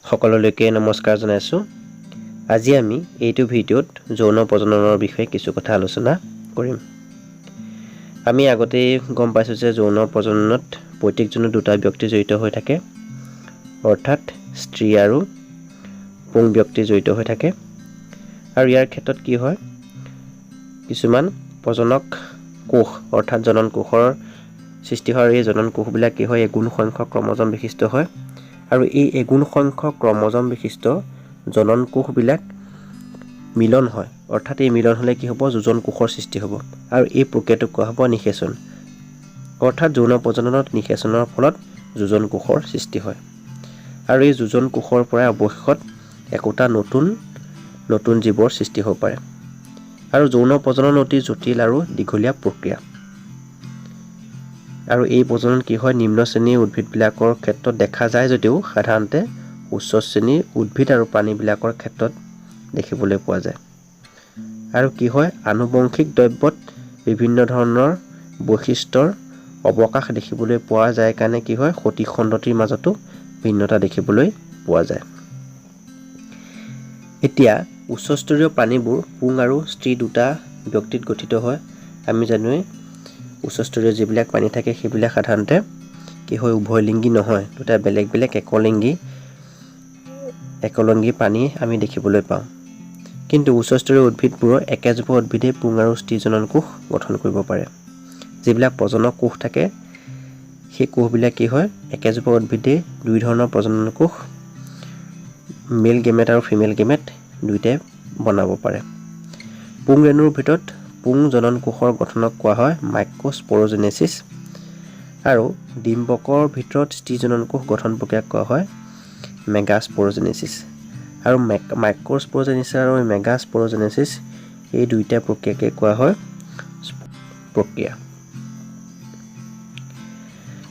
সকলোলৈকে নমস্কাৰ জনাইছোঁ। আজি আমি এইটো ভিডিঅ'ত যৌন প্ৰজননৰ বিষয়ে কিছু কথা আলোচনা কৰিম। আমি আগতেই গম পাইছোঁ যে যৌন প্ৰজননত প্ৰত্যেকজনে দুটা ব্যক্তি জড়িত হৈ থাকে, অৰ্থাৎ স্ত্ৰী আৰু পুং ব্যক্তি জড়িত হৈ থাকে। আৰু ইয়াৰ ক্ষেত্ৰত কি হয়, কিছুমান প্ৰজনক কোষ অৰ্থাৎ জনন কোষৰ সৃষ্টি হয়। এই জনন কোষবিলাক কি হয়, এগুণ সংখ্যক ক্ৰমজম বিশিষ্ট হয়। আৰু এই এগুণ সংখ্যক ক্ৰমজম বিশিষ্ট জনন কোষবিলাক মিলন হয়, অৰ্থাৎ এই মিলন হ'লে কি হ'ব, যোজন কোষৰ সৃষ্টি হ'ব। আৰু এই প্ৰক্ৰিয়াটোক কোৱা হ'ব নিষেচন, অৰ্থাৎ যৌন প্ৰজননত নিষেচনৰ ফলত যোজন কোষৰ সৃষ্টি হয়। আৰু এই যোজন কোষৰ পৰা অৱশেষত একোটা নতুন জীৱৰ সৃষ্টি হ'ব পাৰে। আৰু যৌন প্ৰজনন অতি জটিল আৰু দীঘলীয়া প্ৰক্ৰিয়া। আৰু এই প্ৰজনন কি হয়, নিম্ন শ্ৰেণীৰ উদ্ভিদবিলাকৰ ক্ষেত্ৰত দেখা যায় যদিও সাধাৰণতে উচ্চ শ্ৰেণীৰ উদ্ভিদ আৰু প্ৰাণীবিলাকৰ ক্ষেত্ৰত দেখিবলৈ পোৱা যায়। আৰু কি হয়, আনুবংশিক দ্ৰব্যত বিভিন্ন ধৰণৰ বৈশিষ্ট্যৰ অৱকাশ দেখিবলৈ পোৱা যায় কাৰণে কি হয়, সতি খণ্ডটিৰ মাজতো ভিন্নতা দেখিবলৈ পোৱা যায়। এতিয়া উচ্চস্তৰীয় প্ৰাণীবোৰ পুং আৰু স্ত্ৰী দুটা ব্যক্তিত গঠিত হয়। আমি জানোৱেই উচ্চস্তৰীয় যিবিলাক প্ৰাণী থাকে সেইবিলাক সাধাৰণতে কি হয়, উভয়লিংগী নহয়, দুটা বেলেগ বেলেগ একলিংগী প্ৰাণী আমি দেখিবলৈ পাওঁ। কিন্তু উচ্চস্তৰীয় উদ্ভিদবোৰৰ একেজোপা উদ্ভিদেই পুং আৰু স্ত্ৰী জনন কোষ গঠন কৰিব পাৰে। যিবিলাক প্ৰজনক কোষ থাকে সেই কোষবিলাক কি হয়, একেজোপা উদ্ভিদেই দুই ধৰণৰ প্ৰজনন কোষ, মেল গেমেট আৰু ফিমেল গেমেট দুয়োটাই বনাব পাৰে। পুং ৰেণুৰ ভিতৰত পুং জনন কোষৰ গঠনক কোৱা হয় মাইক্ৰস্প'ৰজেনেচিছ, আৰু ডিম্বকৰ ভিতৰত স্ত্ৰী জনন কোষ গঠন প্ৰক্ৰিয়াক কোৱা হয় মেগাস্প'ৰজেনেচিছ। আৰু মাইক্ৰস্প'ৰজেনেচিছ আৰু মেগাস্প'ৰজেনেচিছ এই দুয়োটা প্ৰক্ৰিয়াকে কোৱা হয় প্ৰক্ৰিয়া।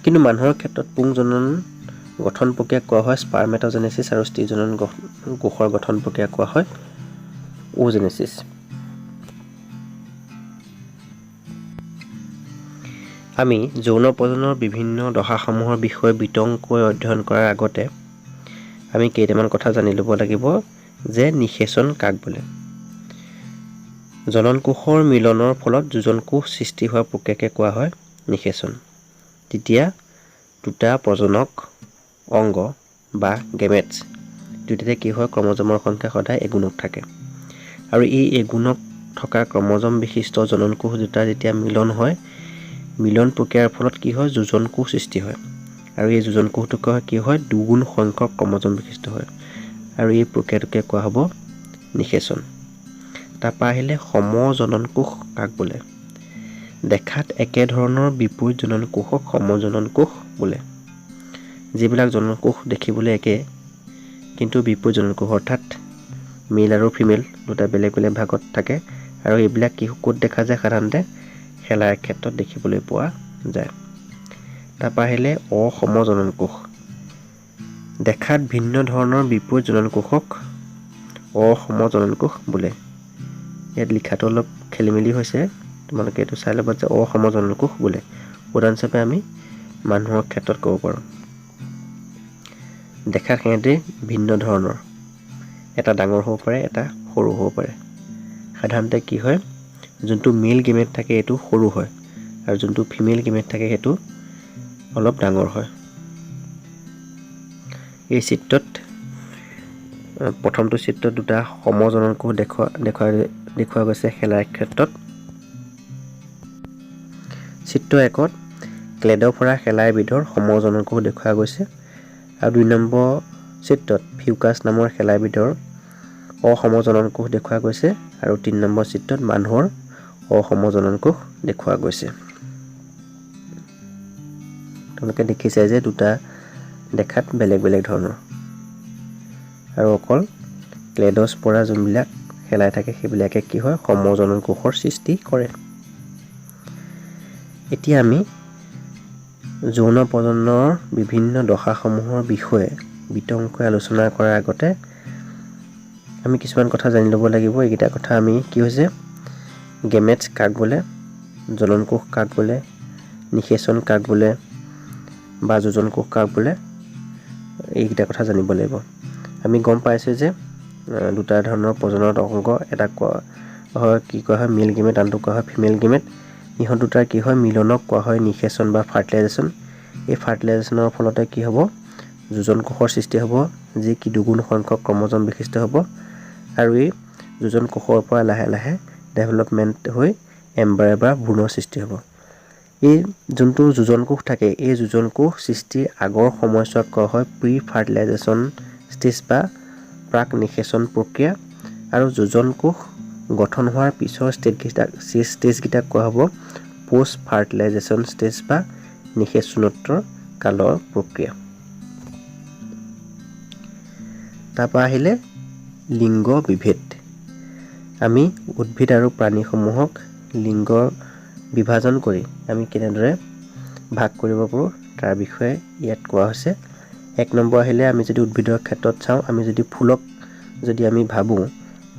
কিন্তু মানুহৰ ক্ষেত্ৰত পুং জনন গঠন প্ৰক্ৰিয়াক কোৱা হয় স্পাৰ্মেটজেনেচিছ, আৰু স্ত্ৰী জনন কোষৰ গঠন প্ৰক্ৰিয়াক কোৱা হয় ওজেনেচিছ। আমি যৌন প্ৰজননৰ বিভিন্ন দশাসমূহৰ বিষয়ে বিতংকৈ অধ্যয়ন কৰাৰ আগতে আমি কেইটামান কথা জানি ল'ব লাগিব যে নিষেচন কাক বোলে। জনন কোষৰ মিলনৰ ফলত যোজন কোষ সৃষ্টি হোৱা প্ৰক্ৰিয়াকে কোৱা হয় নিষেচন। তেতিয়া দুটা প্ৰজনক অংগ বা গেমেটছ দুয়োটাতে কি হয়, ক্ৰমজমৰ সংখ্যা সদায় এগুণক থাকে। আৰু এই এগুণক থকা ক্ৰমজম বিশিষ্ট জনন কোষ দুটা যেতিয়া মিলন হয়, মিলন প্ৰক্ৰিয়াৰ ফলত কি হয়, যোজন কোষ সৃষ্টি হয়। আৰু এই যোজন কোষটোক কি হয়, দুগুণ সংখ্যক ক্ৰমজম বিশিষ্ট হয়। আৰু এই প্ৰক্ৰিয়াটোকে কোৱা হ'ব নিষেচন। তাৰপৰা আহিলে সমজনন কোষ কাক বোলে। দেখাত একেধৰণৰ বিপৰীত জনন কোষক সমজনন কোষ বোলে। যিবিলাক জনন কোষ দেখিবলৈ একে কিন্তু বিপৰীত জনন কোষ, অৰ্থাৎ মেল আৰু ফিমেল দুটা বেলেগ বেলেগ ভাগত থাকে। আৰু এইবিলাক কি ক'ত দেখা যায়, সাধাৰণতে খেলাৰ ক্ষেত্ৰত দেখিবলৈ পোৱা যায়। তাৰপৰা আহিলে অসমজনন কোষ। দেখাত ভিন্ন ধৰণৰ বিপৰীত জনন কোষক অসমজনন কোষ বোলে। ইয়াত লিখাটো অলপ খেলি মেলি হৈছে, তোমালোকে এইটো চাই ল'বা যে অসমজনন কোষ বোলে। উদাহৰণস্বৰূপে আমি মানুহৰ ক্ষেত্ৰত ক'ব পাৰোঁ, দেখাত সিহঁতে ভিন্ন ধৰণৰ, এটা ডাঙৰ হ'ব পাৰে, এটা সৰু হ'ব পাৰে। সাধাৰণতে কি হয়, যোনটো মেল গেমেট থাকে এইটো সৰু হয়, আৰু যোনটো ফিমেল গেমেট থাকে সেইটো অলপ ডাঙৰ হয়। এই চিত্ৰত প্ৰথমটো চিত্ৰত দুটা সমজনন কোষ দেখুওৱা গৈছে খেলাৰ ক্ষেত্ৰত। চিত্ৰ 1ত ক্লেড'ফৰা শেলাই বিধৰ সমজনন কোষ দেখুওৱা গৈছে। আৰু 2 নম্বৰ চিত্ৰত ফিউকাছ নামৰ শেলাইবিধৰ অসমজনন কোষ দেখুওৱা গৈছে। আৰু 3 নম্বৰ চিত্ৰত মানুহৰ অসমজনন কোষ দেখুওৱা গৈছে। তোমালোকে দেখিছে যে দুটা দেখাত বেলেগ বেলেগ ধৰণৰ, আৰু অকল ক্লেডছ পৰা যোনবিলাক শেলাই থাকে সেইবিলাকে কি হয়, সমজনন কোষৰ সৃষ্টি কৰে। এতিয়া আমি যৌন প্ৰজননৰ বিভিন্ন দশাসমূহৰ বিষয়ে বিতংকৈ আলোচনা কৰাৰ আগতে আমি কিছুমান কথা জানি ল'ব লাগিব। এইকেইটা কথা আমি কি হৈছে, গেমেটছ কাক বোলে, জনন কোষ কাক বোলে, নিষেচন কাক বোলে, বা যোজন কোষ কাক বোলে, এইকেইটা কথা জানিব লাগিব। আমি গম পাইছোঁ যে দুটা ধৰণৰ প্ৰজনন অংগ, এটা কোৱা হয় কি কোৱা হয় মেল গেমেট, আনটো কোৱা হয় ফিমেল গেমেট। ইহঁত দুটাৰ কি হয় মিলনক কোৱা হয় নিষেচন বা ফাৰ্টিলাইজেশ্যন। এই ফাৰ্টিলাইজেশ্যনৰ ফলতে কি হ'ব যোজন কোষৰ সৃষ্টি হ'ব, যি কি দুগুণ সংখ্যক ক্ৰম'জম বিশিষ্ট হ'ব, আৰু এই যোজন কোষৰ পৰা লাহে লাহে ডেভেলপমেণ্ট হৈ এম্ব্ৰয় বা ভ্ৰূণৰ সৃষ্টি হ'ব। এই যোনটো যোজন কোষ থাকে, এই যোজন কোষ সৃষ্টিৰ আগৰ সময়ছোৱাক কোৱা হয় প্ৰি ফাৰ্টিলাইজেশ্যন ষ্টেজ বা প্ৰাক নিষেচন প্ৰক্ৰিয়া, আৰু যোজন কোষ গঠন হোৱাৰ পিছৰ ষ্টেজকেইটাক কোৱা হ'ব পোষ্ট ফাৰ্টিলাইজেশ্যন ষ্টেজ বা নিষেচনোত্তৰ কালৰ প্ৰক্ৰিয়া। তাৰপৰা আহিলে লিংগ বিভেদ। আমি উদ্ভিদ আৰু প্ৰাণীসমূহক লিংগৰ বিভাজন কৰি আমি কেনেদৰে ভাগ কৰিব পাৰোঁ তাৰ বিষয়ে ইয়াত কোৱা হৈছে। 1 নম্বৰ আহিলে আমি যদি উদ্ভিদৰ ক্ষেত্ৰত চাওঁ, আমি যদি ফুলক যদি আমি ভাবোঁ,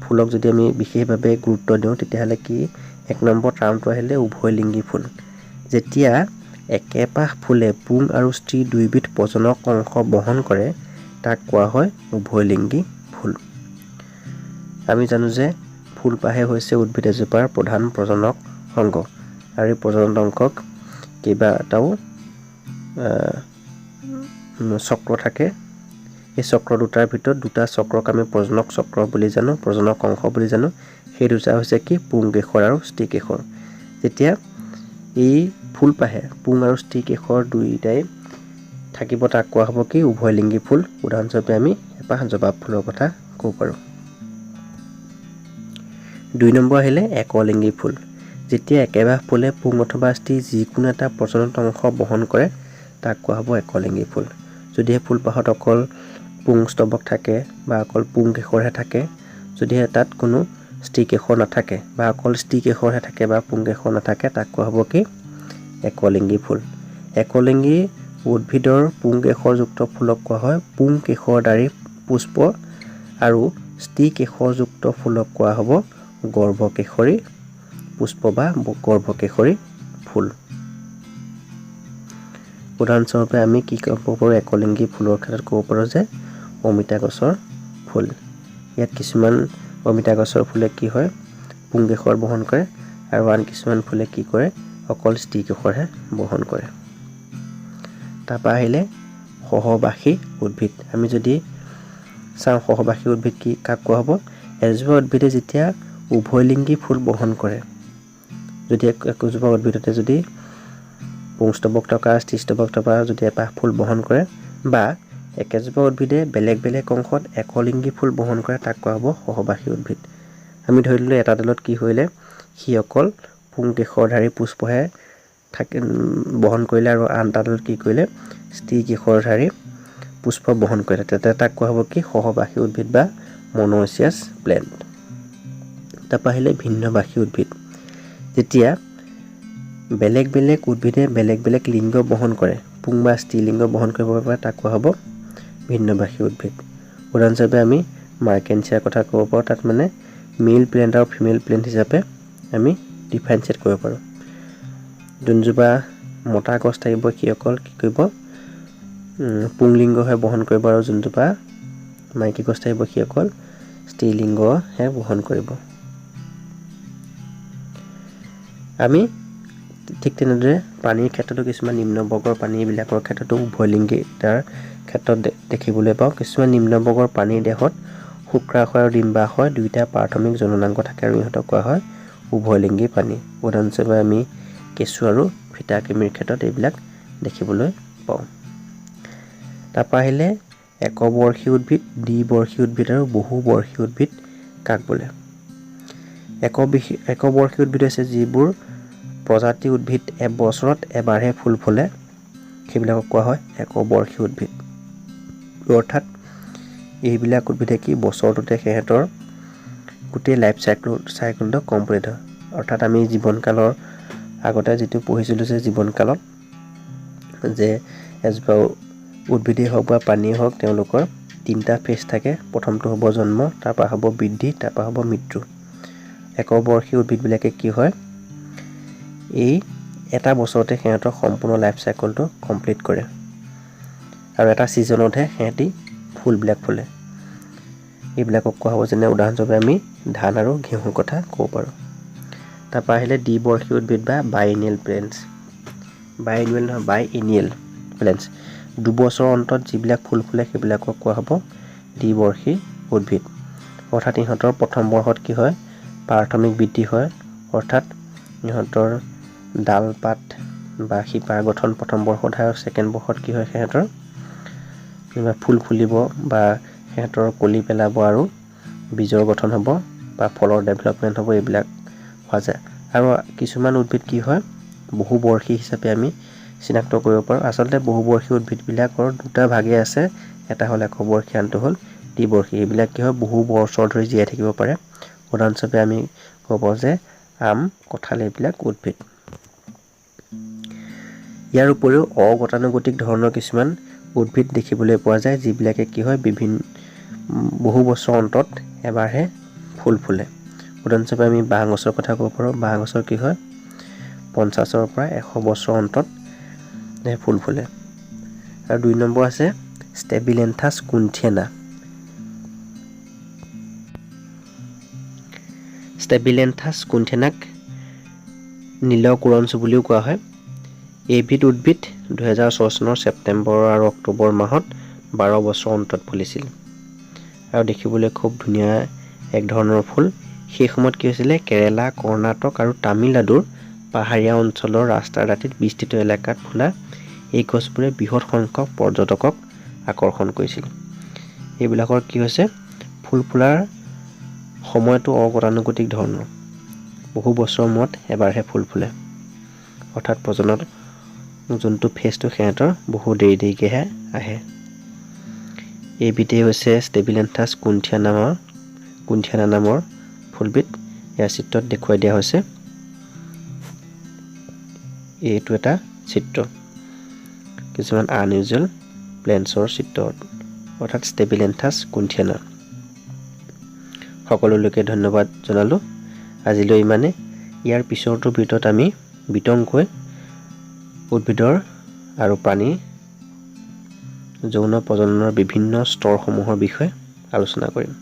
ফুলক যদি আমি বিশেষভাৱে গুৰুত্ব দিওঁ, তেতিয়াহ'লে কি 1 নম্বৰ টাৰ্মটো আহিলে উভয়লিংগী ফুল। যেতিয়া একেপাহ ফুলে পুং আৰু স্ত্ৰী দুয়োবিধ প্ৰজনক অংশ বহন কৰে তাক কোৱা হয় উভয়লিংগী ফুল। আমি জানো যে ফুলপাহে হৈছে উদ্ভিদ এজোপাৰ প্ৰধান প্ৰজনক অংগ, আৰু এই প্ৰজনন অংশক কেইবাটাও চক্ৰ থাকে। এই চক্ৰ দুটাৰ ভিতৰত দুটা চক্ৰক আমি প্ৰজনক চক্ৰ বুলি জানো, প্ৰজনক অংশ বুলি জানো। সেই দুটা হৈছে কি পুং কেশৰ আৰু স্ত্ৰী কেশৰ। যেতিয়া এই ফুলপাহে পুং আৰু স্ত্ৰী কেশৰ দুয়োটাই থাকিব তাক কোৱা হ'ব কি উভয়লিংগী ফুল। উদাহৰণস্বৰূপে আমি এপাহ জবা ফুলৰ কথা ক'ব পাৰোঁ। 2 নম্বৰ আহিলে একলিংগী ফুল। যেতিয়া একেপাহ ফুলে পুং অথবা স্ত্ৰী যিকোনো এটা প্ৰজনন অংশ বহন কৰে তাক কোৱা হ'ব একলিংগী ফুল। যদিহে ফুলপাহত অকল পুং স্তবক থাকে বা অকল পুং কেশৰহে থাকে, যদিহে তাত কোনো স্ত্ৰী কেশৰ নাথাকে বা অকল স্ত্ৰী কেশৰহে থাকে বা পুং কেশৰ নাথাকে তাক কোৱা হ'ব কি একলিংগী ফুল। একলিংগী উদ্ভিদৰ পুং কেশৰযুক্ত ফুলক কোৱা হয় পুং কেশৰধাৰী পুষ্প, আৰু স্ত্ৰী কেশৰযুক্ত ফুলক কোৱা হ'ব গৰ্ভকেশৰী পুষ্প বা গৰ্ভকেশৰী ফুল। উদাহৰণস্বৰূপে আমি কি ক'ব পাৰোঁ একলিংগী ফুলৰ ক্ষেত্ৰত ক'ব পাৰোঁ যে অমিতা গছৰ ফুল। ইয়াত কিছুমান অমিতা গছৰ ফুলে কি হয় পুং কেশৰ বহন কৰে, আৰু আন কিছুমান ফুলে কি কৰে অকল স্ত্ৰী কেশৰহে বহন কৰে। তাৰপৰা আহিলে সহবাসী উদ্ভিদ। আমি যদি চাওঁ সহবাসী উদ্ভিদ কি কাক কোৱা হ'ব, এজোপা উদ্ভিদে যেতিয়া উভয়লিংগী ফুল বহন কৰে, যদি একোজোপা উদ্ভিদতে যদি পুংস্তবক থকা স্ত্ৰীস্তবক থকা যদি এপাহ ফুল বহন কৰে, বা একেজোপা উদ্ভিদে বেলেগ বেলেগ অংশত একলিংগী ফুল বহন কৰে তাক কোৱা হ'ব সহবাসী উদ্ভিদ। আমি ধৰি ললোঁ এটা ডালত কি কৰিলে সি অকল পুং কেশৰধাৰী পুষ্পহে বহন কৰিলে, আৰু আন এটা ডালত কি কৰিলে স্ত্ৰী কেশৰধাৰী পুষ্প বহন কৰিলে, তেতিয়া তাক কোৱা হ'ব কি সহবাসী উদ্ভিদ বা মনোচিয়াছ প্লেণ্ট। তাৰপৰা আহিলে ভিন্নবাসী উদ্ভিদ। যেতিয়া বেলেগ বেলেগ উদ্ভিদে বেলেগ বেলেগ লিংগ বহন কৰে, পুং বা স্ত্ৰী লিংগ বহন কৰিব পাৰে তাক কোৱা হ'ব ভিন্নবাসী উদ্ভিদ। উদাহৰণস্বৰূপে আমি মাৰ্কেঞ্চিয়াৰ কথা ক'ব পাৰোঁ। তাত মানে মেল প্লেণ্ট আৰু ফিমেল প্লেণ্ট হিচাপে আমি ডিফাৰেঞ্চিয়েট কৰিব পাৰোঁ। যোনজোপা মতা গছ থাকিব সি অকল কি কৰিব পুংলিংগহে বহন কৰিব, আৰু যোনজোপা মাইকী গছ থাকিব সি অকল স্ত্ৰীলিংগহে বহন কৰিব। আমি ঠিক তেনেদৰে পানীৰ ক্ষেত্ৰতো কিছুমান নিম্নবৰ্গৰ পানীবিলাকৰ ক্ষেত্ৰতো উভয়লিংগিতাৰ ক্ষেত্ৰত দেখিবলৈ পাওঁ। কিছুমান নিম্নবৰ্গৰ পানীৰ দেহত শুক্ৰাশয় আৰু ডিম্বাশয় দুয়োটা প্ৰাথমিক জননাংগ থাকে, আৰু ইহঁতক কোৱা হয় উভয়লিংগী পানী। উদাহৰণস্বৰূপে আমি কেঁচু আৰু ফিতাকৃমিৰ ক্ষেত্ৰত এইবিলাক দেখিবলৈ পাওঁ। তাৰপৰা আহিলে একবৰ্ষী উদ্ভিদ, দ্বিবৰ্ষী উদ্ভিদ আৰু বহুবৰ্ষী উদ্ভিদ কাক বোলে। একবৰ্ষী উদ্ভিদ হৈছে যিবোৰ প্ৰজাতি উদ্ভিদ এবছৰত এবাৰহে ফুল ফুলে, সেইবিলাকক কোৱা হয় একবৰ্ষী উদ্ভিদ। অৰ্থাৎ এইবিলাক উদ্ভিদে কি বছৰটোতে সিহঁতৰ গোটেই লাইফ চাইকেলটো কমপ্লিট হয়। অৰ্থাৎ আমি জীৱনকালৰ আগতে যিটো পঢ়িছিলোঁ যে জীৱনকালত যে এজোপা উদ্ভিদেই হওক বা প্ৰাণীয়ে হওক তেওঁলোকৰ 3টা ফেজ থাকে। প্ৰথমটো হ'ব জন্ম, তাৰপৰা হ'ব বৃদ্ধি, তাৰপৰা হ'ব মৃত্যু। একবৰ্ষী উদ্ভিদবিলাকে কি হয় এই এটা বছৰতে সিহঁতৰ সম্পূৰ্ণ লাইফ চাইকেলটো কমপ্লিট কৰে, আৰু এটা ছিজনতহে সিহঁতি ফুলবিলাক ফুলে। এইবিলাকক কোৱা হ'ব। যেনে উদাহৰণস্বৰূপে আমি ধান আৰু ঘেঁহুৰ কথা ক'ব পাৰোঁ। তাৰপৰা আহিলে দ্বিবৰ্ষী উদ্ভিদ বা বাইএনিয়েল প্লেণ্টছ। বাইএনিয়েল নহয়, বাইএনিয়েল প্লেণ্টছ। দুবছৰৰ অন্তত যিবিলাক ফুল ফুলে সেইবিলাকক কোৱা হ'ব দ্বিবৰ্ষী উদ্ভিদ। অৰ্থাৎ ইহঁতৰ প্ৰথম বৰ্ষত কি হয়, প্ৰাথমিক বৃদ্ধি হয়, অৰ্থাৎ ইহঁতৰ ডাল পাত বা শিপাৰ গঠন প্ৰথম বৰ্ষত হয়, আৰু ছেকেণ্ড বৰ্ষত কি হয়, সিহঁতৰ ফুল ফুলিব বা সিহঁতৰ কলি পেলাব আৰু বীজৰ গঠন হ'ব বা ফলৰ ডেভেলপমেণ্ট হ'ব, এইবিলাক হোৱা যায়। আৰু কিছুমান উদ্ভিদ কি হয়, বহুবৰ্ষী হিচাপে আমি চিনাক্ত কৰিব পাৰোঁ। আচলতে বহুবৰ্ষী উদ্ভিদবিলাকৰ দুটা ভাগেই আছে, এটা হ'ল একবৰ্ষী, আনটো হ'ল দ্বিবৰ্ষী। এইবিলাক কি হয়, বহু বছৰ ধৰি জীয়াই থাকিব পাৰে। উদাহৰণস্বৰূপে আমি ক'ব যে আম, কঁঠাল এইবিলাক উদ্ভিদ। ইয়াৰ উপৰিও অগতানুগতিক ধৰণৰ কিছুমান উদ্ভিদ দেখিবলৈ পোৱা যায়, যিবিলাকে কি হয়, বহু বছৰ অন্তত এবাৰহে ফুল ফুলে। উদাহৰণস্বৰূপে আমি বাঁহ গছৰ কথা ক'ব পাৰোঁ। বাঁহ গছৰ কি হয়, 50ৰ পৰা 100 বছৰ অন্তত ফুল ফুলে। আৰু 2 নম্বৰ আছে ষ্টেবিলেন্থাছ কুন্থিয়ানা। ষ্টেবিলেন্থাছ কুন্থিয়ানাক নীলকুৰঞ্চ বুলিও কোৱা হয়। এইবিধ উদ্ভিদ 2006 চনৰ ছেপ্টেম্বৰ আৰু অক্টোবৰ মাহত 12 বছৰ অন্তত ফুলিছিল আৰু দেখিবলৈ খুব ধুনীয়া এক ধৰণৰ ফুল। সেই সময়ত কি হৈছিলে, কেৰেলা, কৰ্ণাটক আৰু তামিলনাডুৰ পাহাৰীয়া অঞ্চলৰ ৰাস্তাৰ দাঁতিত বিস্তৃত এলেকাত ফুলা এই গছবোৰে বৃহৎ সংখ্যক পৰ্যটকক আকৰ্ষণ কৰিছিল। এইবিলাকৰ কি হৈছে, ফুল ফুলাৰ সময়টো অগতানুগতিক ধৰণৰ, বহু বছৰৰ মূৰত এবাৰহে ফুল ফুলে। অৰ্থাৎ প্ৰজনন যোনটো ফেজটো সিহঁতৰ বহু দেৰিকৈহে আহে। এইবিধেই হৈছে ষ্টেবিলেন্থাছ কুন্থিয়ানা নামৰ ফুলবিধ। ইয়াৰ চিত্ৰত দেখুৱাই দিয়া হৈছে। এইটো এটা চিত্ৰ, কিছুমান আনইউজুৱেল প্লেণ্টছৰ চিত্ৰ, অৰ্থাৎ ষ্টেবিলেন্থাছ কুন্থিয়ানা। সকলোলৈকে ধন্যবাদ জনালোঁ। আজিলৈ ইমানে। ইয়াৰ পিছৰটো ভিডিঅ'ত আমি বিতংকৈ উদ্ভিদৰ আৰু প্ৰাণীৰ যৌন প্ৰজননৰ বিভিন্ন স্তৰসমূহৰ বিষয়ে আলোচনা কৰিম।